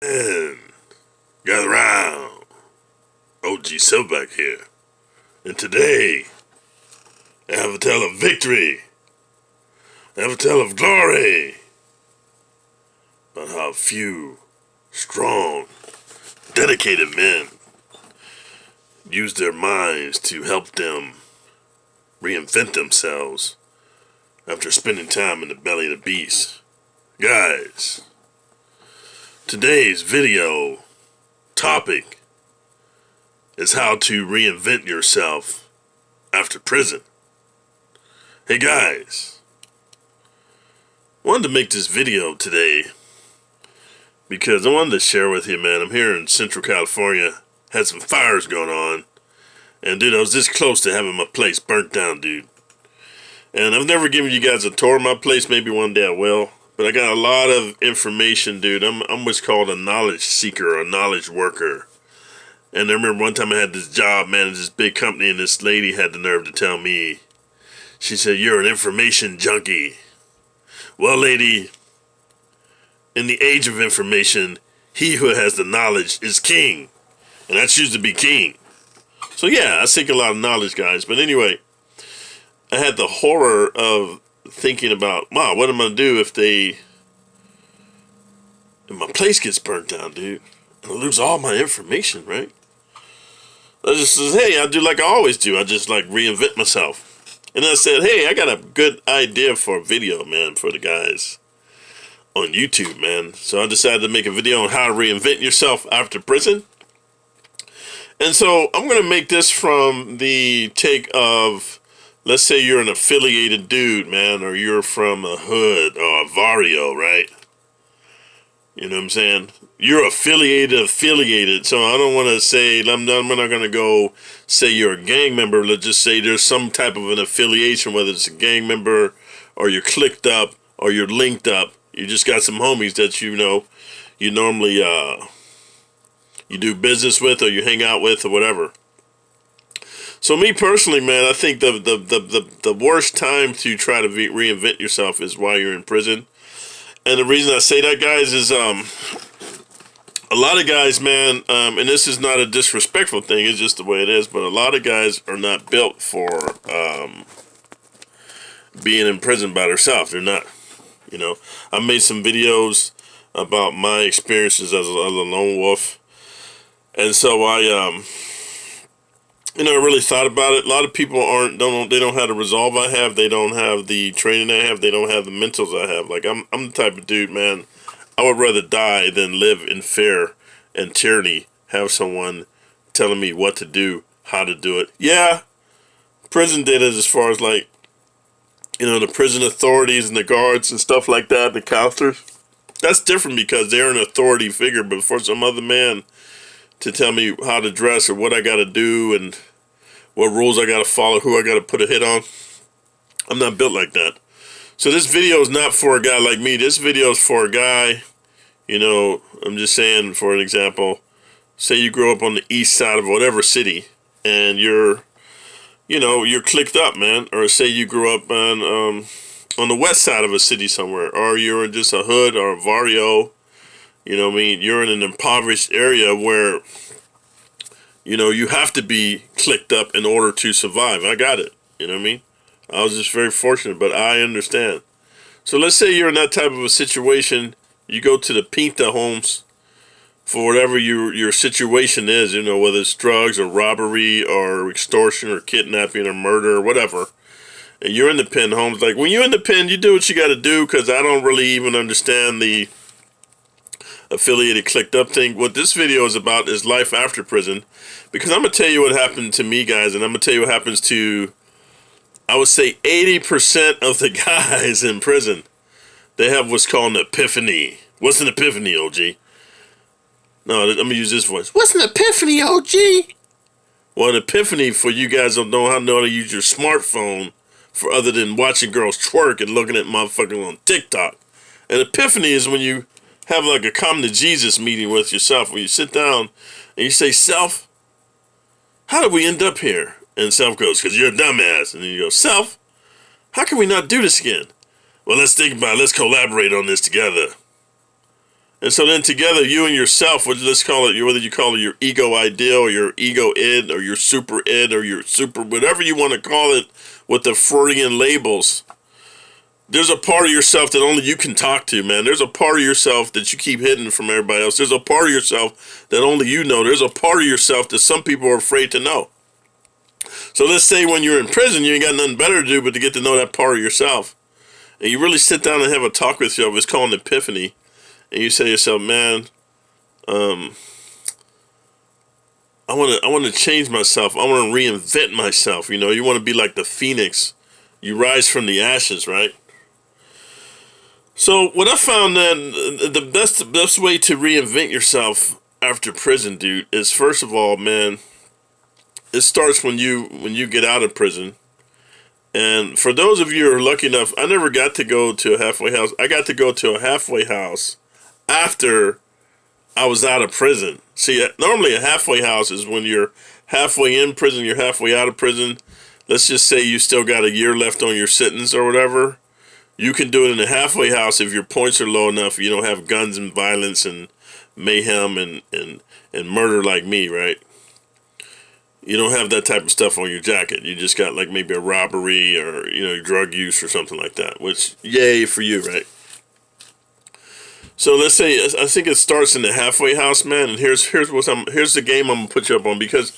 And gather round. OG Silverback here. And today, I have a tale of victory. I have a tale of glory. About how few, strong, dedicated men use their minds to help them reinvent themselves after spending time in the belly of the beast. Guys, today's video topic is how to reinvent yourself after prison. Hey guys, wanted to make this video today because I wanted to share with you, man. I'm here in Central California, had some fires going on, and dude, I was this close to having my place burnt down, dude. And I've never given you guys a tour of my place. Maybe one day I will. But I got a lot of information, dude. I'm what's called a knowledge seeker or a knowledge worker. And I remember one time I had this job, man, at this big company, and this lady had the nerve to tell me, she said, "You're an information junkie." Well, lady, in the age of information, he who has the knowledge is king. And I choose to be king. So yeah, I seek a lot of knowledge, guys. But anyway, I had the horror of thinking about, wow, what am I going to do if my place gets burnt down, dude, and I lose all my information, right? I just says, hey, I do like I always do. I just like reinvent myself. And I said, hey, I got a good idea for a video, man, for the guys on YouTube, man. So I decided to make a video on how to reinvent yourself after prison. And so I'm going to make this from the take of, let's say you're an affiliated dude, man, or you're from a hood or a barrio, right? You know what I'm saying? You're affiliated. So I don't want to say, I'm not going to go say you're a gang member. Let's just say there's some type of an affiliation, whether it's a gang member or you're clicked up or you're linked up. You just got some homies that you know you normally you do business with or you hang out with or whatever. So me personally, man, I think the worst time to try to reinvent yourself is while you're in prison. And the reason I say that, guys, is a lot of guys, man, and this is not a disrespectful thing, it's just the way it is, but a lot of guys are not built for being in prison by themselves. They're not, you know. I made some videos about my experiences as a lone wolf. And so I really thought about it. A lot of people they don't have the resolve I have. They don't have the training I have. They don't have the mentals I have. Like, I'm the type of dude, man, I would rather die than live in fear and tyranny, have someone telling me what to do, how to do it. Yeah, prison did it as far as, like, you know, the prison authorities and the guards and stuff like that, the counselors. That's different because they're an authority figure, but for some other man to tell me how to dress or what I got to do and what rules I got to follow, who I got to put a hit on, I'm not built like that. So this video is not for a guy like me. This video is for a guy, you know, I'm just saying, for an example, say you grew up on the east side of whatever city and you're clicked up, man. Or say you grew up on the west side of a city somewhere, or you're in just a hood or a barrio. You know what I mean? You're in an impoverished area where, you know, you have to be clicked up in order to survive. I got it. You know what I mean? I was just very fortunate, but I understand. So let's say you're in that type of a situation. You go to the Pinta homes for whatever your situation is, you know, whether it's drugs or robbery or extortion or kidnapping or murder or whatever. And you're in the pen homes. Like, when you're in the pen, you do what you got to do, because I don't really even understand the affiliated clicked up thing. What this video is about is life after prison, because I'm gonna tell you what happened to me, guys, and I'm gonna tell you what happens to, I would say, 80% of the guys in prison. They have what's called an epiphany. What's an epiphany, OG? No, let me use this voice. What's an epiphany, OG? Well, an epiphany, for you guys don't know how to use your smartphone for other than watching girls twerk and looking at motherfuckers on TikTok. An epiphany is when you have like a come to Jesus meeting with yourself, where you sit down and you say, self, how did we end up here? And self goes, because you're a dumbass. And then you go, self, how can we not do this again? Well, let's think about it. Let's collaborate on this together. And so then together, you and yourself, let's call it, whether you call it your ego ideal or your ego id or your super id or your super, whatever you want to call it with the Freudian labels, there's a part of yourself that only you can talk to, man. There's a part of yourself that you keep hidden from everybody else. There's a part of yourself that only you know. There's a part of yourself that some people are afraid to know. So let's say when you're in prison, you ain't got nothing better to do but to get to know that part of yourself. And you really sit down and have a talk with yourself. It's called an epiphany. And you say to yourself, man, I want to change myself. I want to reinvent myself. You know, you want to be like the phoenix. You rise from the ashes, right? So what I found that the best way to reinvent yourself after prison, dude, is first of all, man, it starts when you get out of prison. And for those of you who are lucky enough, I never got to go to a halfway house. I got to go to a halfway house after I was out of prison. See, normally a halfway house is when you're halfway in prison, you're halfway out of prison. Let's just say you still got a year left on your sentence or whatever. You can do it in a halfway house if your points are low enough. You don't have guns and violence and mayhem and murder like me, right? You don't have that type of stuff on your jacket. You just got like maybe a robbery or, you know, drug use or something like that, which, yay for you, right? So let's say, I think it starts in the halfway house, man, and here's the game I'm going to put you up on, because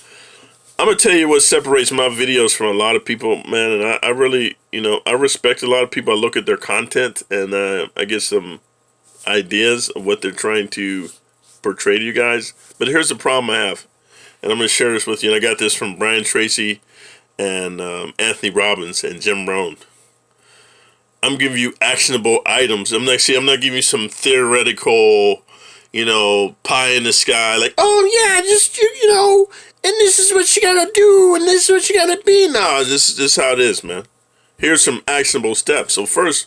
I'm going to tell you what separates my videos from a lot of people, man, and I really, you know, I respect a lot of people. I look at their content, and I get some ideas of what they're trying to portray to you guys. But here's the problem I have, and I'm going to share this with you, and I got this from Brian Tracy and Anthony Robbins and Jim Rohn. I'm giving you actionable items. I'm not giving you some theoretical, you know, pie in the sky, like, oh yeah, just, you know, and this is what you gotta do, and this is what you gotta be. No, this is how it is, man. Here's some actionable steps. So first,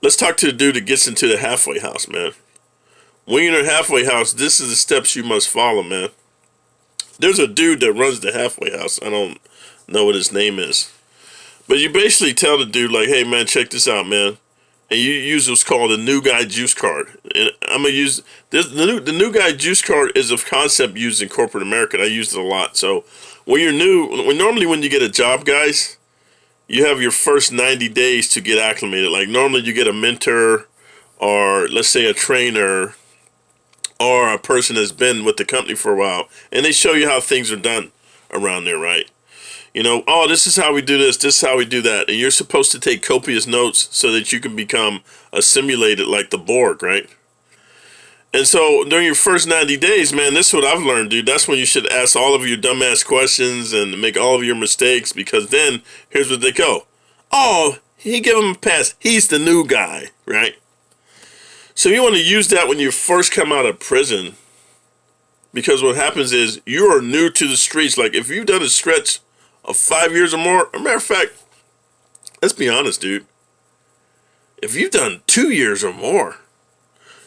let's talk to the dude that gets into the halfway house, man. When you're in a halfway house, this is the steps you must follow, man. There's a dude that runs the halfway house. I don't know what his name is. But you basically tell the dude, like, hey, man, check this out, man. And you use what's called the new guy juice card. And I'm going to use this. The new guy juice card is a concept used in corporate America. And I used it a lot. So when you're new, normally when you get a job, guys, you have your first 90 days to get acclimated. Like normally you get a mentor or let's say a trainer or a person that's been with the company for a while. And they show you how things are done around there, right? You know, oh, this is how we do this is how we do that. And you're supposed to take copious notes so that you can become assimilated like the Borg, right? And so during your first 90 days, man, this is what I've learned, dude. That's when you should ask all of your dumbass questions and make all of your mistakes, because then here's what they go. Oh, he gave him a pass. He's the new guy, right? So you want to use that when you first come out of prison, because what happens is you are new to the streets. Like if you've done a stretch of 5 years or more, as a matter of fact, let's be honest, dude. If you've done 2 years or more,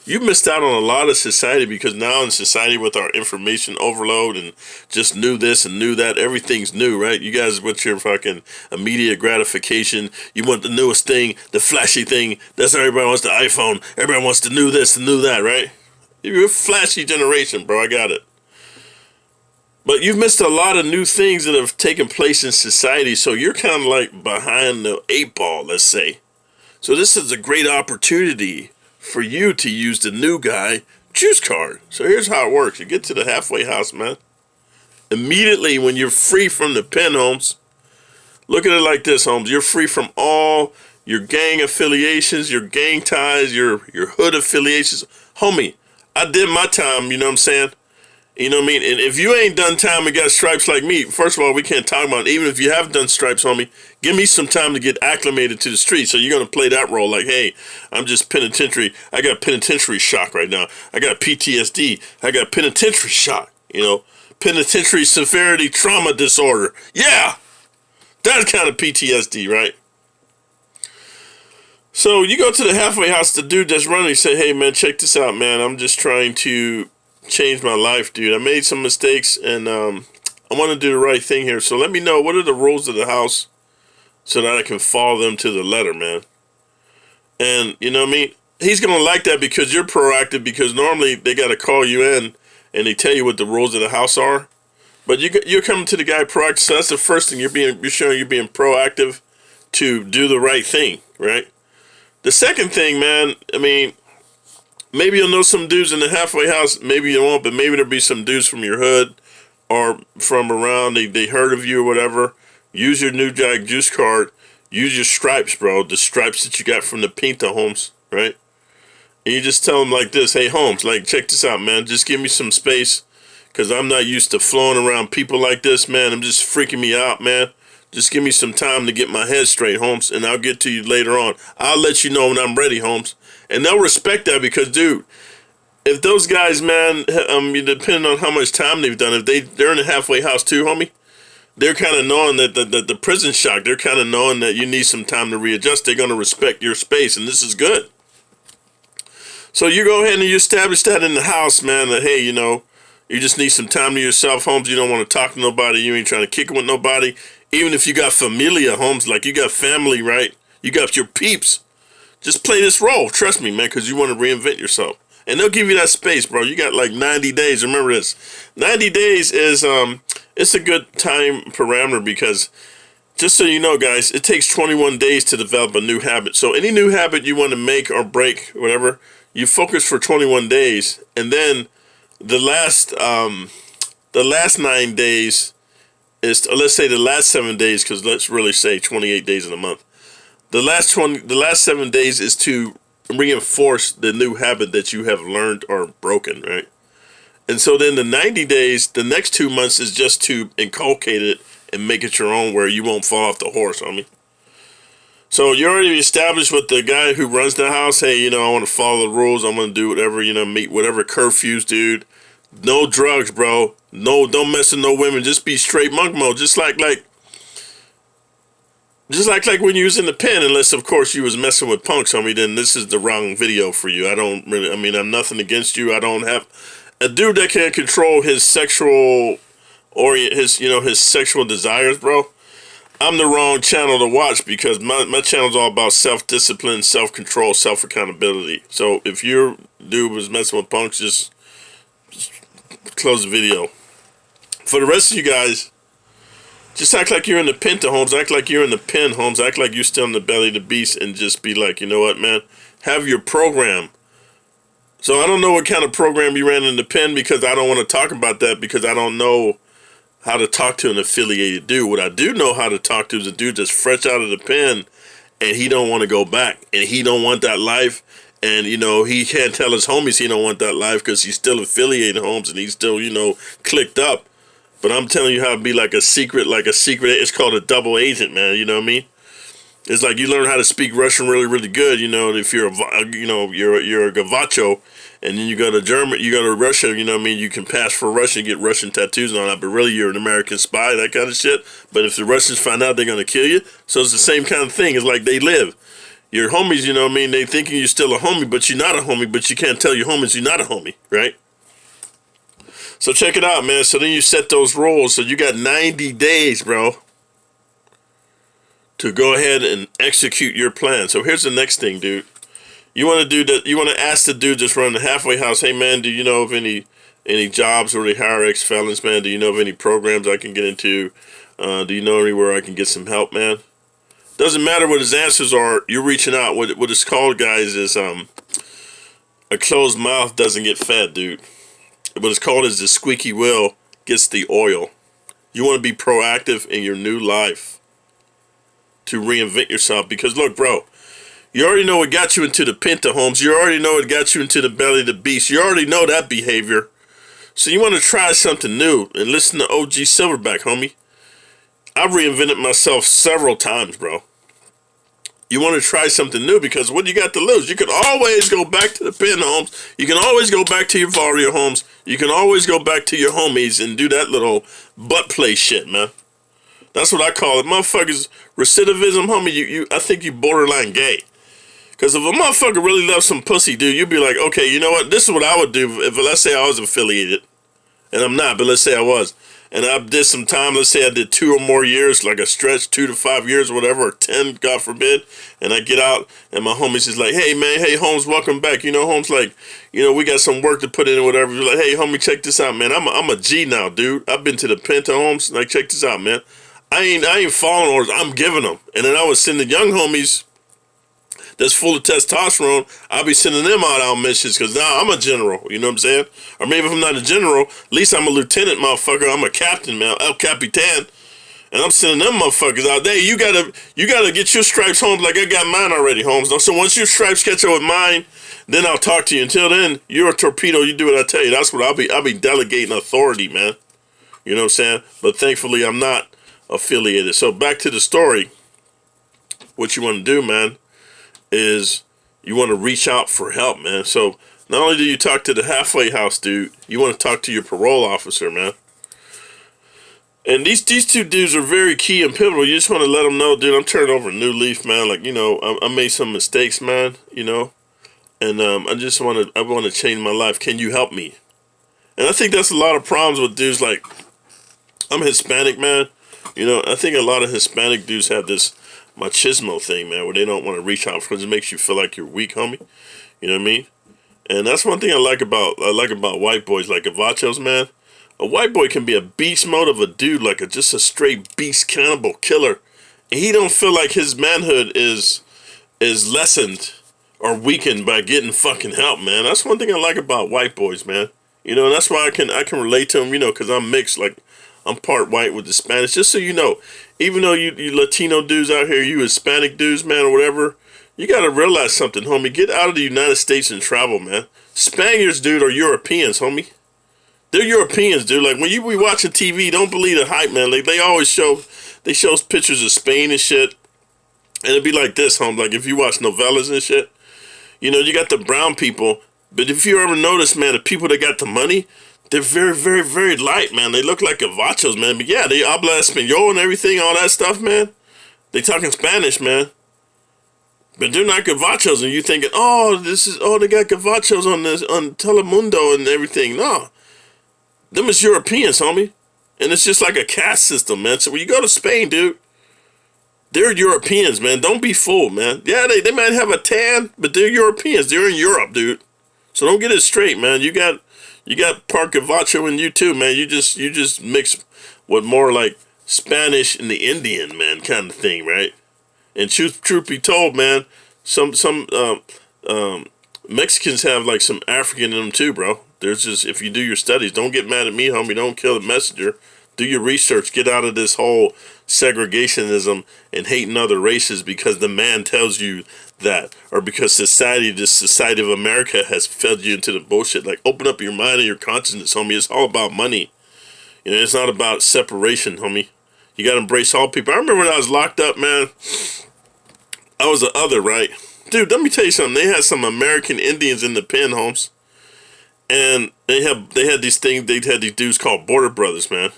you've missed out on a lot of society, because now in society with our information overload and just knew this and knew that, everything's new, right? You guys want your fucking immediate gratification. You want the newest thing, the flashy thing. That's how everybody wants the iPhone. Everybody wants the new this and new that, right? You're a flashy generation, bro. I got it. But you've missed a lot of new things that have taken place in society, so you're kind of like behind the 8 ball, let's say. So this is a great opportunity for you to use the new guy juice card. So here's how it works. You get to the halfway house, man. Immediately when you're free from the pen, Holmes, look at it like this, Holmes. You're free from all your gang affiliations, your gang ties, your hood affiliations. Homie, I did my time, you know what I'm saying? You know what I mean? And if you ain't done time and got stripes like me, first of all, we can't talk about it. Even if you have done stripes, homie, give me some time to get acclimated to the street. So you're going to play that role like, hey, I'm just penitentiary. I got penitentiary shock right now. I got PTSD. I got penitentiary shock, you know, penitentiary severity trauma disorder. Yeah, that kind of PTSD, right? So you go to the halfway house, the dude that's running, he say, hey, man, check this out, man. I'm just trying to change my life, dude. I made some mistakes, and I want to do the right thing here. So let me know, what are the rules of the house so that I can follow them to the letter, man. And you know what I mean? he's going to like that because you're proactive, because normally they got to call you in and they tell you what the rules of the house are. But you're coming to the guy proactive, so that's the first thing. You're showing you're being proactive to do the right thing, right? The second thing, man, I mean, maybe you'll know some dudes in the halfway house, maybe you won't, but maybe there'll be some dudes from your hood or from around, they heard of you or whatever. Use your New Jack Juice card. Use your stripes, bro. The stripes that you got from the Pinta, Holmes, right? And you just tell them like this, hey, Holmes, like, check this out, man. Just give me some space, because I'm not used to flowing around people like this, man. I'm just freaking me out, man. Just give me some time to get my head straight, Holmes, and I'll get to you later on. I'll let you know when I'm ready, Holmes. And they'll respect that because, dude, if those guys, man, depending on how much time they've done, if they're in a halfway house too, homie, they're kind of knowing that the prison shock, they're kind of knowing that you need some time to readjust. They're going to respect your space, and this is good. So you go ahead and you establish that in the house, man, that, hey, you know, you just need some time to yourself, Holmes. You don't want to talk to nobody. You ain't trying to kick it with nobody. Even if you got familia, Holmes, like you got family, right? You got your peeps. Just play this role. Trust me, man, because you want to reinvent yourself. And they'll give you that space, bro. You got like 90 days. Remember this. 90 days is, it's a good time parameter because, just so you know, guys, it takes 21 days to develop a new habit. So any new habit you want to make or break, whatever, you focus for 21 days. And then the last 9 days is, let's say the last 7 days, because let's really say 28 days in a month. The last 7 days is to reinforce the new habit that you have learned or broken, right? And so then the 90 days, the next 2 months is just to inculcate it and make it your own, where you won't fall off the horse, homie. So you already established with the guy who runs the house, hey, you know, I want to follow the rules. I'm going to do whatever, you know, meet whatever curfews, dude. No drugs, bro. No, don't mess with no women. Just be straight monk mode. Just like when you was in the pen, unless of course you was messing with punks, homie, then this is the wrong video for you. I'm nothing against you. I don't have a dude that can control his sexual his sexual desires, bro. I'm the wrong channel to watch, because my channel's all about self-discipline, self-control, self-accountability. So if your dude was messing with punks, just close the video. For the rest of you guys, just act like you're in the Pinta, Holmes. Act like you're in the pen, Holmes. Act like you're still in the belly of the beast, and just be like, you know what, man? Have your program. So I don't know what kind of program you ran in the pen, because I don't want to talk about that, because I don't know how to talk to an affiliated dude. What I do know how to talk to is a dude that's fresh out of the pen, and he don't want to go back, and he don't want that life, and, you know, he can't tell his homies he don't want that life because he's still affiliated, Holmes, and he's still, you know, clicked up. But I'm telling you how to be like a secret, it's called a double agent, man, you know what I mean? It's like you learn how to speak Russian really, really good, you know, if you're you're a gavacho, and then you go to Germany, you go to Russia, you know what I mean, you can pass for Russian, get Russian tattoos and all that, but really you're an American spy, that kind of shit. But if the Russians find out, they're going to kill you. So it's the same kind of thing. It's like they live. Your homies, you know what I mean, they thinking you're still a homie, but you're not a homie, but you can't tell your homies you're not a homie, right? So check it out, man. So then you set those rules. So you got 90 days, bro, to go ahead and execute your plan. So here's the next thing, dude. You want to do that. You want to ask the dude that's running the halfway house, hey, man, do you know of any jobs where they hire ex-felons, man? Do you know of any programs I can get into? Do you know anywhere I can get some help, man? Doesn't matter what his answers are. You're reaching out. What it's called, guys, is a closed mouth doesn't get fed, dude. What it's called is the squeaky wheel gets the oil. You want to be proactive in your new life to reinvent yourself. Because look, bro, you already know what got you into the Pinta, Holmes. You already know what got you into the belly of the beast. You already know that behavior. So you want to try something new and listen to OG Silverback, homie. I've reinvented myself several times, bro. You want to try something new, because what you got to lose? You can always go back to the pen, Holmes. You can always go back to your Varia, Holmes. You can always go back to your homies and do that little butt play shit, man. That's what I call it. Motherfuckers, recidivism, homie, I think you borderline gay. Because if a motherfucker really loves some pussy, dude, you'd be like, okay, you know what? This is what I would do if, let's say, I was affiliated. and I'm not, but let's say I was. And I did some time, let's say I did 2 or more years, like a stretch, 2 to 5 years or whatever, or 10, God forbid. And I get out and my homies is like, hey man, hey Holmes, welcome back. You know, Holmes like, you know, we got some work to put in or whatever. You're like, hey homie, check this out, man. I'm a G now, dude. I've been to the Penta Holmes. Like, check this out, man. I ain't following orders, I'm giving them. And then I was sending young homies that's full of testosterone, I'll be sending them out on missions because now I'm a general, you know what I'm saying? Or maybe if I'm not a general, at least I'm a lieutenant, motherfucker. I'm a captain, man, El Capitan. And I'm sending them motherfuckers out there. You gotta get your stripes, Holmes, like I got mine already, Holmes. So once your stripes catch up with mine, then I'll talk to you. Until then, you're a torpedo. You do what I tell you. That's what I'll be delegating authority, man. You know what I'm saying? But thankfully, I'm not affiliated. So back to the story. What you want to do, man, is you want to reach out for help, man. So not only do you talk to the halfway house dude, you want to talk to your parole officer, man. And these 2 dudes are very key and pivotal. You just want to let them know, dude, I'm turning over a new leaf, man. Like, you know, I made some mistakes, man, you know, and I want to change my life. Can you help me? And I think that's a lot of problems with dudes. Like, I'm Hispanic, man. You know, I think a lot of Hispanic dudes have this machismo thing, man, where they don't want to reach out because it makes you feel like you're weak, homie. You know what I mean? And that's one thing I like about white boys, like gavachos, man. A white boy can be a beast mode of a dude, like just a straight beast cannibal killer, and he don't feel like his manhood is lessened or weakened by getting fucking help, man. That's one thing I like about white boys, man. You know, and that's why I can relate to them, you know, because I'm mixed, like I'm part white with the Spanish. Just so you know, even though you Latino dudes out here, you Hispanic dudes, man, or whatever, you got to realize something, homie. Get out of the United States and travel, man. Spaniards, dude, are Europeans, homie. They're Europeans, dude. Like, when you be watching TV, don't believe the hype, man. Like, they always show pictures of Spain and shit. And it'd be like this, homie. Like, if you watch novellas and shit, you know, you got the brown people. But if you ever notice, man, the people that got the money, they're very, very, very light, man. They look like gavachos, man. But yeah, they habla español and everything, all that stuff, man. They talking Spanish, man. But they're not gavachos. And you thinking, they got gavachos on Telemundo and everything. No. Them is Europeans, homie. And it's just like a caste system, man. So when you go to Spain, dude, they're Europeans, man. Don't be fooled, man. Yeah, they might have a tan, but they're Europeans. They're in Europe, dude. So don't get it straight, man. You got part Gavacho in you too, man. You just mix with more like Spanish and the Indian, man, kind of thing, right? And truth be told, man, some Mexicans have like some African in them too, bro. There's just, if you do your studies, don't get mad at me, homie. Don't kill the messenger. Do your research. Get out of this whole segregationism and hating other races because the man tells you that, or because this society of America has fed you into the bullshit. Like, open up your mind and your consciousness, homie. It's all about money. You know, it's not about separation, homie. You got to embrace all people. I remember when I was locked up, man. I was the other, right? Dude, let me tell you something. They had some American Indians in the pen, Holmes. And they had these dudes called Border Brothers, man.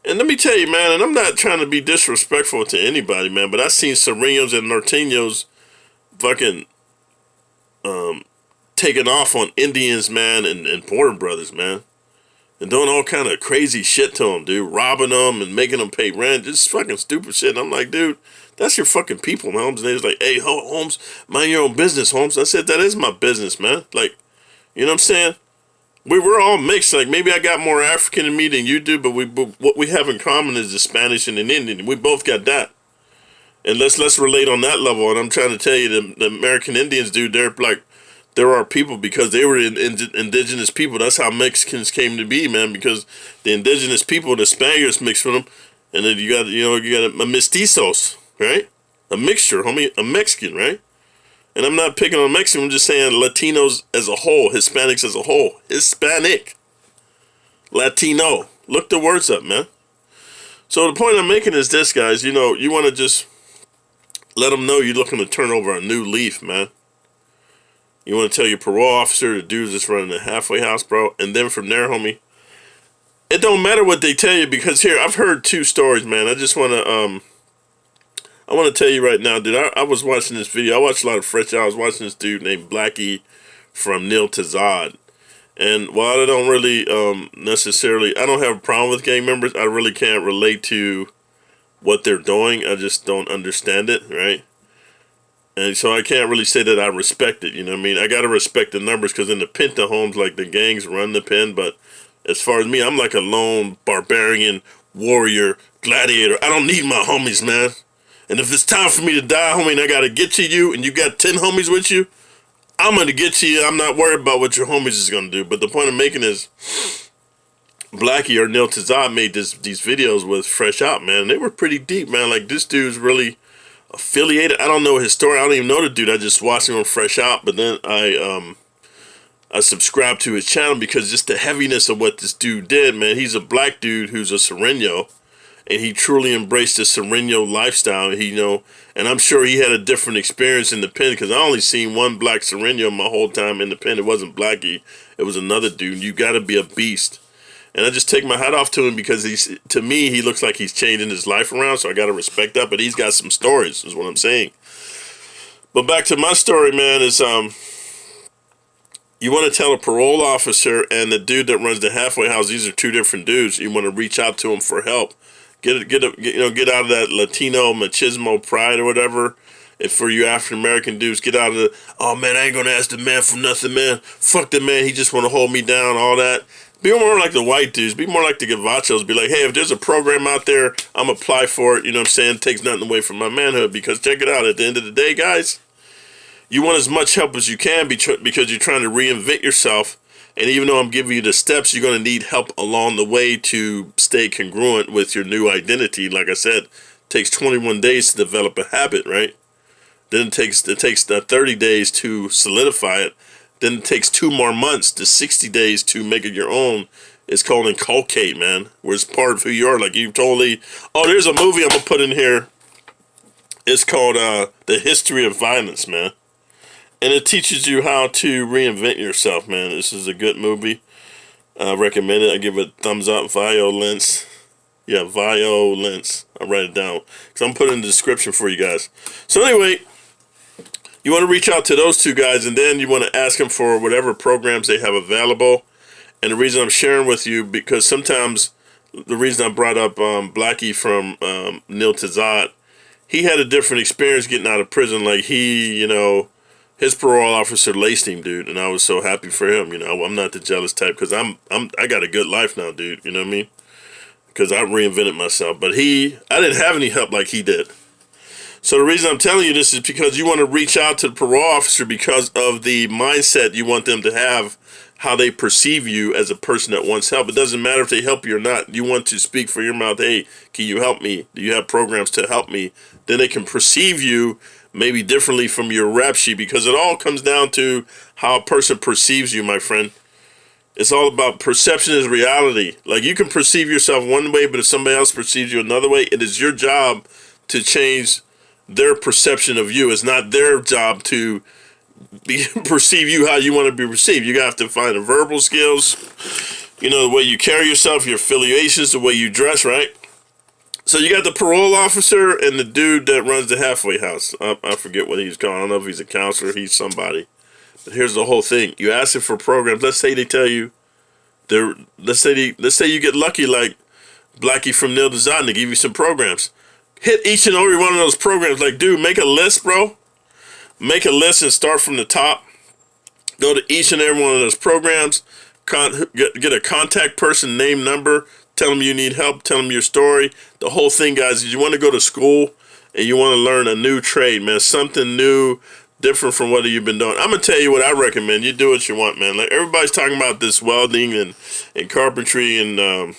And let me tell you, man, and I'm not trying to be disrespectful to anybody, man, but I seen Serenos and Norteños fucking taking off on Indians, man, and Border Brothers, man. And doing all kind of crazy shit to them, dude. Robbing them and making them pay rent. Just fucking stupid shit. And I'm like, dude, that's your fucking people, man. Holmes. And they was like, hey, Holmes, mind your own business, Holmes. I said, that is my business, man. Like, you know what I'm saying? We're all mixed. Like, maybe I got more African in me than you do, but what we have in common is the Spanish and an Indian. We both got that. And let's relate on that level. And I'm trying to tell you, the American Indians, dude, they're our people because they were indigenous people. That's how Mexicans came to be, man. Because the indigenous people, the Spaniards mixed with them, and then you got a mestizos, right? A mixture, homie, a Mexican, right? And I'm not picking on Mexican, I'm just saying Latinos as a whole, Hispanics as a whole. Hispanic. Latino. Look the words up, man. So the point I'm making is this, guys. You know, you want to just let them know you're looking to turn over a new leaf, man. You want to tell your parole officer, the dudes that's running the halfway house, bro. And then from there, homie, it don't matter what they tell you because here, I've heard 2 stories, man. I just want to, I want to tell you right now, dude, I was watching this video. I watched a lot of Fresh Out. I was watching this dude named Blackie from Neil Tazad. And while I don't really necessarily, I don't have a problem with gang members. I really can't relate to what they're doing. I just don't understand it, right? And so I can't really say that I respect it. You know what I mean? I gotta respect the numbers because in the Pinta homes, like the gangs run the pen. But as far as me, I'm like a lone barbarian warrior gladiator. I don't need my homies, man. And if it's time for me to die, homie, and I gotta get to you, and you got 10 homies with you, I'm gonna get to you. I'm not worried about what your homies is gonna do. But the point I'm making is, Blackie or Neil Tazad made these videos with Fresh Out, man. They were pretty deep, man. Like, this dude's really affiliated. I don't know his story. I don't even know the dude. I just watched him on Fresh Out. But then I subscribed to his channel because just the heaviness of what this dude did, man. He's a black dude who's a Sereno, and he truly embraced the Sereno lifestyle. He, you know, and I'm sure he had a different experience in the pen because I only seen one black Sereno my whole time in the pen. It wasn't Blackie. It was another dude. You got to be a beast. And I just take my hat off to him because he's, to me, he looks like he's changing his life around. So I got to respect that. But he's got some stories, is what I'm saying. But back to my story, man, is you want to tell a parole officer and the dude that runs the halfway house, these are two different dudes. You want to reach out to them for help. Get out of that Latino machismo pride or whatever. If for you African American dudes, get out of the, oh man, I ain't gonna ask the man for nothing, man. Fuck the man, he just want to hold me down, all that. Be more like the white dudes. Be more like the gavachos. Be like, hey, if there's a program out there, I'm apply for it. You know what I'm saying? It takes nothing away from my manhood. Because check it out. At the end of the day, guys, you want as much help as you can because you're trying to reinvent yourself. And even though I'm giving you the steps, you're going to need help along the way to stay congruent with your new identity. Like I said, it takes 21 days to develop a habit, right? Then it takes 30 days to solidify it. Then it takes 2 more months to 60 days to make it your own. It's called inculcate, man. Where it's part of who you are. Like you totally, oh, there's a movie I'm going to put in here. It's called The History of Violence, man. And it teaches you how to reinvent yourself, man. This is a good movie. I recommend it. I give it a thumbs up. Violence. Yeah, Violence. I'll write it down. Because I'm putting it in the description for you guys. So anyway, you want to reach out to those two guys, and then you want to ask them for whatever programs they have available. And the reason I'm sharing with you, because sometimes the reason I brought up Blackie from Neil Tazad, he had a different experience getting out of prison. Like he, you know, his parole officer laced him, dude, and I was so happy for him. You know, I'm not the jealous type because I got a good life now, dude. You know what I mean? Because I reinvented myself, but I didn't have any help like he did. So the reason I'm telling you this is because you want to reach out to the parole officer because of the mindset you want them to have, how they perceive you as a person that wants help. It doesn't matter if they help you or not. You want to speak for your mouth. Hey, can you help me? Do you have programs to help me? Then they can perceive you maybe differently from your rap sheet because it all comes down to how a person perceives you, my friend. It's all about perception is reality. Like you can perceive yourself one way, but if somebody else perceives you another way, it is your job to change their perception of you. It's not their job to perceive you how you want to be perceived. You have to find the verbal skills, you know, the way you carry yourself, your affiliations, the way you dress, right? So you got the parole officer and the dude that runs the halfway house. I forget what he's called. I don't know if he's a counselor, he's somebody. But here's the whole thing. You ask him for programs. Let's say they tell you, let's say you get lucky like Blackie from Neil Design to give you some programs. Hit each and every one of those programs. Like, dude, make a list, bro. Make a list and start from the top. Go to each and every one of those programs. Get a contact person, name, number. Tell them you need help. Tell them your story. The whole thing, guys, is you want to go to school and you want to learn a new trade, man. Something new, different from what you've been doing. I'm going to tell you what I recommend. You do what you want, man. Like, everybody's talking about this welding and carpentry and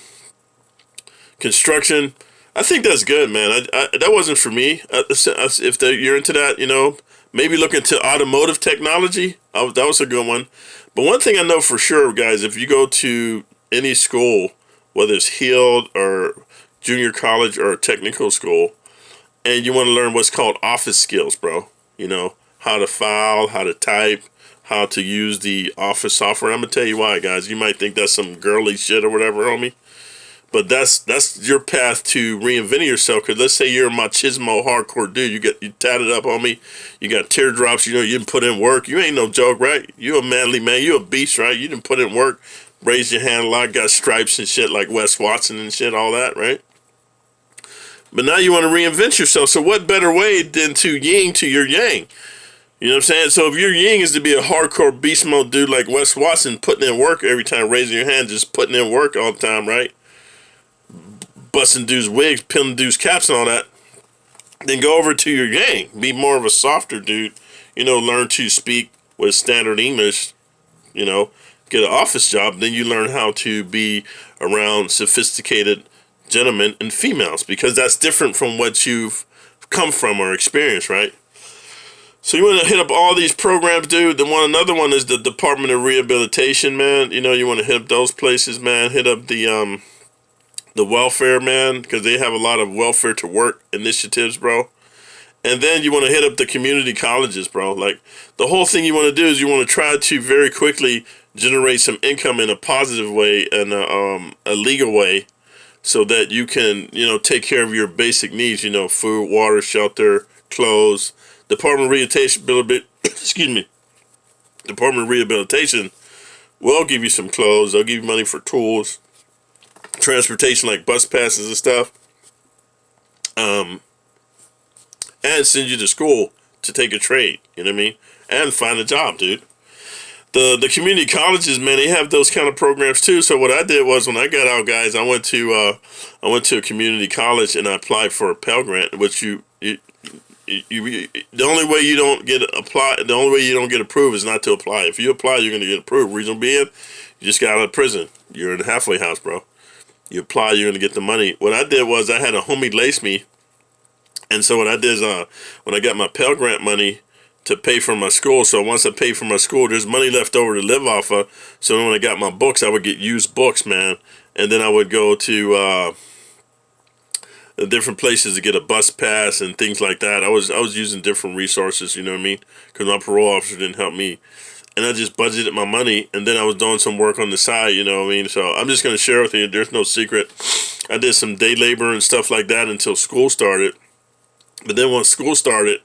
construction. I think that's good, man. That wasn't for me. If you're into that, you know, maybe look into automotive technology. That was a good one. But one thing I know for sure, guys, if you go to any school, whether it's Heald or junior college or technical school, and you want to learn what's called office skills, bro. You know, how to file, how to type, how to use the office software. I'm going to tell you why, guys. You might think that's some girly shit or whatever, homie. But that's your path to reinventing yourself. Because let's say you're a machismo hardcore dude. You tatted up on me. You got teardrops. You know, you didn't put in work. You ain't no joke, right? You a manly man. You a beast, right? You didn't put in work. Raised your hand a lot. Got stripes and shit like Wes Watson and shit, all that, right? But now you want to reinvent yourself. So what better way than to yin to your yang? You know what I'm saying? So if your yin is to be a hardcore beast mode dude like Wes Watson, putting in work every time, raising your hand, just putting in work all the time, right? Busting dudes' wigs, peeling dudes' caps and all that, then go over to your yang. Be more of a softer dude. You know, learn to speak with standard English. You know, get an office job. Then you learn how to be around sophisticated gentlemen and females, because that's different from what you've come from or experienced, right? So you want to hit up all these programs, dude. Another one is the Department of Rehabilitation, man. You know, you want to hit up those places, man. Hit up the welfare, man, because they have a lot of welfare to work initiatives, bro. And then you want to hit up the community colleges, bro. Like, the whole thing you want to do is you want to try to very quickly generate some income in a positive way and a legal way, so that you can, you know, take care of your basic needs, you know, food, water, shelter, clothes. Department of Rehabilitation, excuse me, Department of Rehabilitation will give you some clothes. They'll give you money for tools, transportation like bus passes and stuff, and send you to school to take a trade, you know what I mean, and find a job, dude. The community colleges, man, they have those kind of programs too. So what I did was, when I got out, guys, I went to a community college and I applied for a Pell Grant, which the only way you don't get approved is not to apply. If you apply, you're gonna get approved. Reason being, you just got out of prison. You're in a halfway house, bro. You apply, you're gonna get the money. What I did was, I had a homie lace me, and so what I did is, when I got my Pell Grant money to pay for my school, so once I paid for my school, there's money left over to live off of. So when I got my books, I would get used books, man, and then I would go to different places to get a bus pass and things like that. I was using different resources, you know what I mean, because my parole officer didn't help me, and I just budgeted my money, and then I was doing some work on the side, you know what I mean. So I'm just gonna share with you. There's no secret. I did some day labor and stuff like that until school started, but then once school started,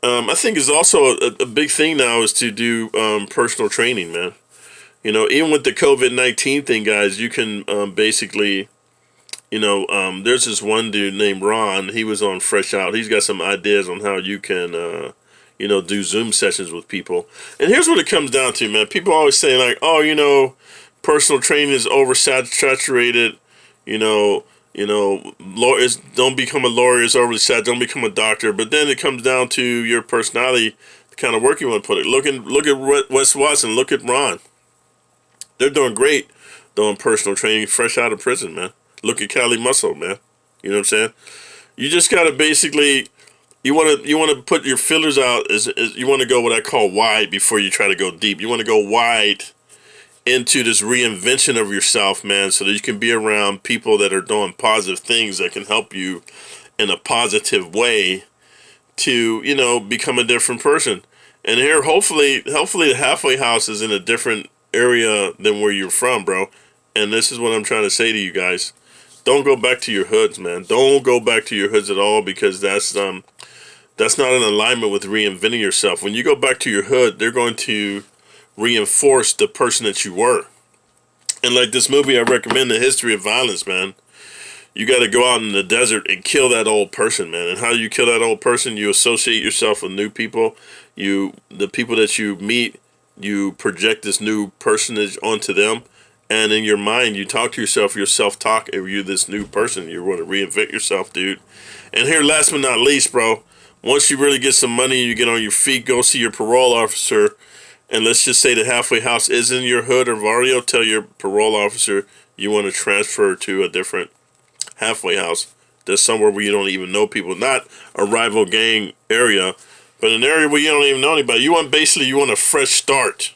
I think it's also a big thing now is to do personal training, man. You know, even with the COVID-19 thing, guys, you can basically, you know, there's this one dude named Ron. He was on Fresh Out. He's got some ideas on how you can, you know, do Zoom sessions with people. And here's what it comes down to, man. People always say, like, oh, you know, personal training is oversaturated, lawyers don't become a lawyer, is overly sad, don't become a doctor. But then it comes down to your personality, the kind of work you want to put in. Look at Wes Watson, look at Ron. They're doing great doing personal training fresh out of prison, man. Look at Cali Muscle, man. You know what I'm saying? You just gotta basically, you wanna put your fillers out, as you wanna go what I call wide before you try to go deep. You wanna go wide into this reinvention of yourself, man, so that you can be around people that are doing positive things that can help you in a positive way to, you know, become a different person. And here, hopefully the halfway house is in a different area than where you're from, bro. And this is what I'm trying to say to you guys. Don't go back to your hoods, man. Don't go back to your hoods at all, because that's not in alignment with reinventing yourself. When you go back to your hood, they're going to reinforce the person that you were. And like this movie I recommend, The History of Violence, man, you got to go out in the desert and kill that old person, man. And how you kill that old person, you associate yourself with new people. The people that you meet, you project this new personage onto them. And in your mind, you talk to yourself, your self-talk, if you're this new person, you want to reinvent yourself, dude. And here, last but not least, bro, once you really get some money, you get on your feet, go see your parole officer. And let's just say the halfway house is in your hood or barrio. Tell your parole officer you want to transfer to a different halfway house. There's somewhere where you don't even know people. Not a rival gang area, but an area where you don't even know anybody. You want a fresh start.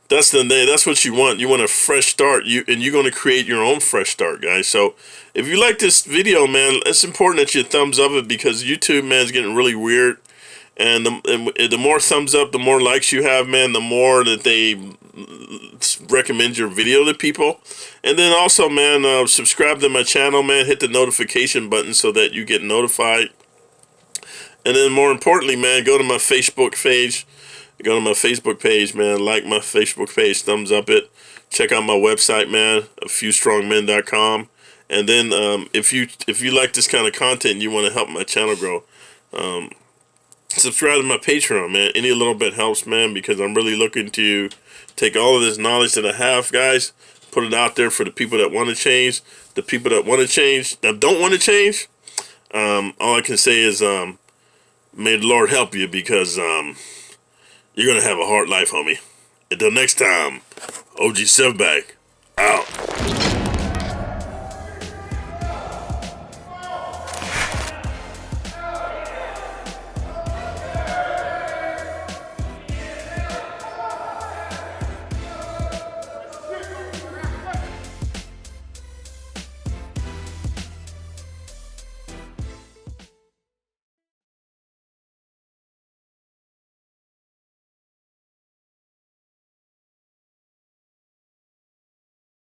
That's what you want. You want a fresh start. And you're going to create your own fresh start, guys. So if you like this video, man, it's important that you thumbs up it, because YouTube, man, is getting really weird. And the more thumbs up, the more likes you have, man, the more that they recommend your video to people. And then also, man, subscribe to my channel, man. Hit the notification button so that you get notified. And then more importantly, man, go to my Facebook page. Go to my Facebook page, man. Like my Facebook page. Thumbs up it. Check out my website, man. afewstrongmen.com. And then if you like this kind of content and you want to help my channel grow, subscribe to my Patreon, man. Any little bit helps, man, because I'm really looking to take all of this knowledge that I have, guys, put it out there for the people that want to change. The people that want to change, that don't want to change, all I can say is may the Lord help you, because you're going to have a hard life, homie. Until next time, OG Silverback, out.